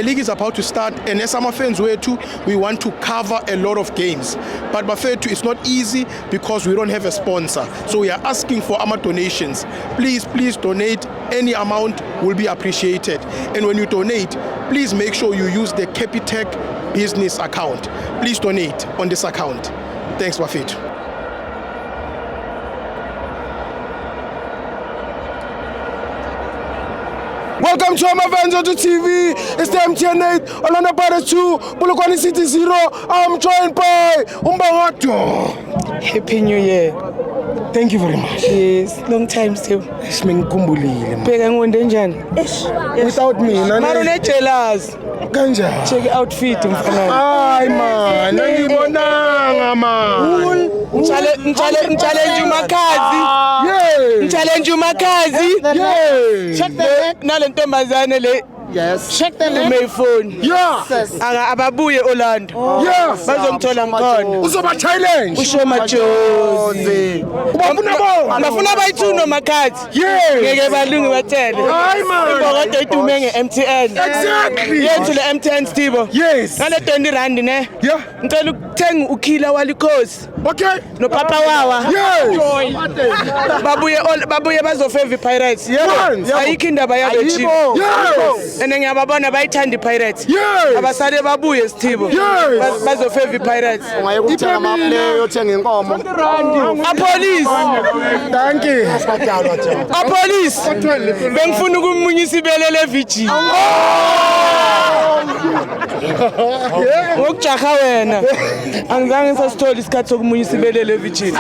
The league is about to start, and as some fans were too, we want to cover a lot of games. But Bafethu, it's not easy because we don't have a sponsor. So we are asking for our donations. Please donate. Any amount will be appreciated. And when you donate, please make sure you use the Capitec business account. Please donate on this account. Thanks, Bafethu. Welcome to Amavenzo to TV. It's the MTN 8, Orlando Pirates 2, Polokwane City 0. I'm joined by Umbangato. Happy New Year. Thank you very much. Yes, long time still. Pheka ngonde njani? Without me, Maro ne jealous. Kanjani? Check outfit mfana. Hayi man, ngibonanga man. Challenge uMakazi. Yeah. Challenge uMakazi. Yeah. Check the nale ntombazane le. Yes. Check the my phone. Yeah. Ababuye Orlando. Yes. Bazomthola ngkhona. Uzoba challenge. Ushoma Jozi. Bafuna bayithuno Makazi. Yeah. Ngeke balungi bathele. Hayi man. Ibokode idume nge-MTN. Exactly. Yethu le MTN Stibo. Yes. Ngale 20 rand ne. Yeah. Ngicela ukuthenga ukhila walikhosi. Okay. No papa wawa. Yes. Babuye bazofeva iPirates. Yes. Ayikho indaba yalo chief. Yes. And ngiyababona bayithanda iPirates. Yes. Abasale babuye Stibo. Yes. Bazofeva iPirates. Ungayekuthenga amaplayer uyothenga inkomo. Apolice. Thank you. Apolice. Bengifuna ukumunyisa ibele leVG. Ngokujaha wena. Angizange sasithola isikhathi sokumunyisa ibele leVG.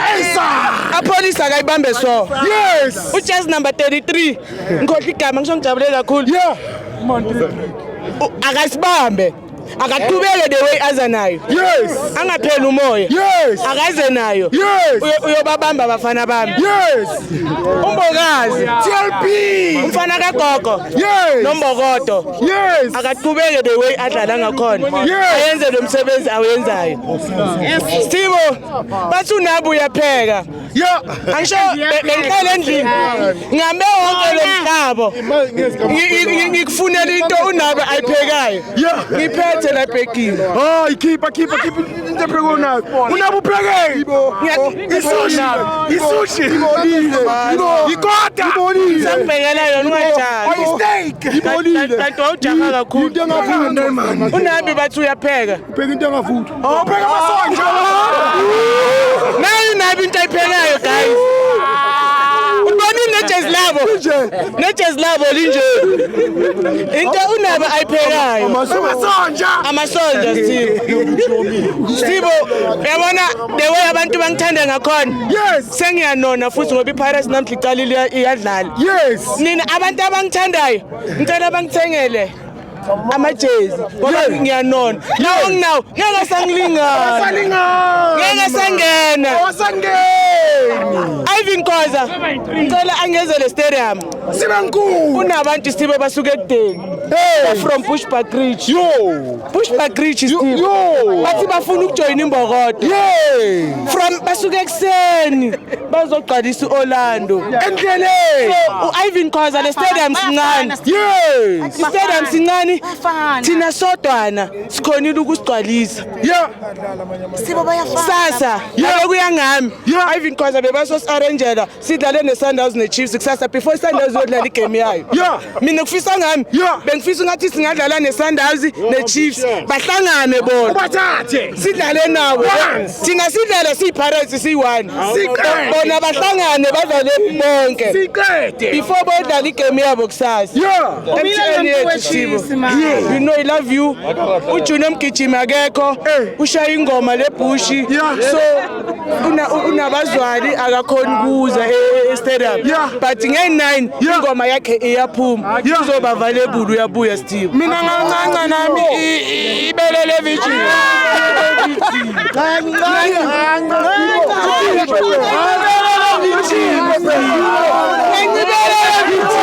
Apolice akayibambe so. Yes. Ujas number 33. Ngikhohle igama ngisho ngijabule kakhulu. Yeah. Akasibambe. Akaqhubeke the way aza nayo. Yes. Angaphela umoya. Yes. Akaze nayo. Yes. Uyobabamba abafana bami. Yes. Umbokazi. TLP. Umfana kaGogo. Yes. Nombokodo. Yes. Akaqhubeke the way adlala ngakhona. Ayenze lo msebenzi awenzayo. Stibo, bathi unabu uyapheka. Yeah. Angisho bengihlele endlini. Ngambe wonke lo mhlabo. Ngikufunela into unabe ayiphekayo. Yeah. Ngiphethe la bhekini. Oh, keep into pregona. Unabupheke. Isushi. Ikota. Sangibhekela yona ungajahi. Steak. Kanti wawujaha kakhulu. Into engavutha man. Unabi bathi uyapheka. Pheka into engavutha. Oh, pheka amasonja. Nayo unabi into ayiphekayo guys. Nejazz labo linje. Into unabe ayiphekayo. Amasonja Stibo, uyabona the way abantu bangithanda ngakhona. Yes. Sengiyanona futhi ngoba iPirates namhla iqalile iyadlala. Yes. Nina abantu abangithandayo, ngicela bangithengele amajezi ngoba ngiyanona. Now ngeke sangilingana. Ngeke sangena. Ivan Khoza ngicela angezele stadium. Sibankulu. Kunabantu Stibo basuke ekudeni. From Bushbuck Ridge. Bushbuck Ridge Stibo. Bathi bafuna ukujoin iMbokodo. From basuke ekseni bazogqalisa uOrlando. Endleleni. uIvan Khoza le stadium sincane. Stadium sincane. Thina sodwana sikhonile ukusigcwalisa. Stibo bayafana. Sasa kuyangami. Ivan Khoza bebasosi-arrangela sidlale neSundowns neChiefs kusasa before iSundowns yodlala igame yayo. Mina kufisa ngami bengifisa ngathi singadlala neSundowns neChiefs bahlangane bona. Sidlale nawo. Thina sidlala siyiPirates siyi-1. Bona bahlangane badlale bonke. Before bodlala igame yabo kusasa. MTN yethu Stibo. You know I love you. Ujune Mgijimi akekho. Ushaya ingoma leBushi. So unabazwali akakhona ukuza e-stadium. But nge-9 ingoma yakhe iyaphuma. Uzoba available uyabuya Stibo. Mina ngancanca nami ibele leVG. Ngibele leVG.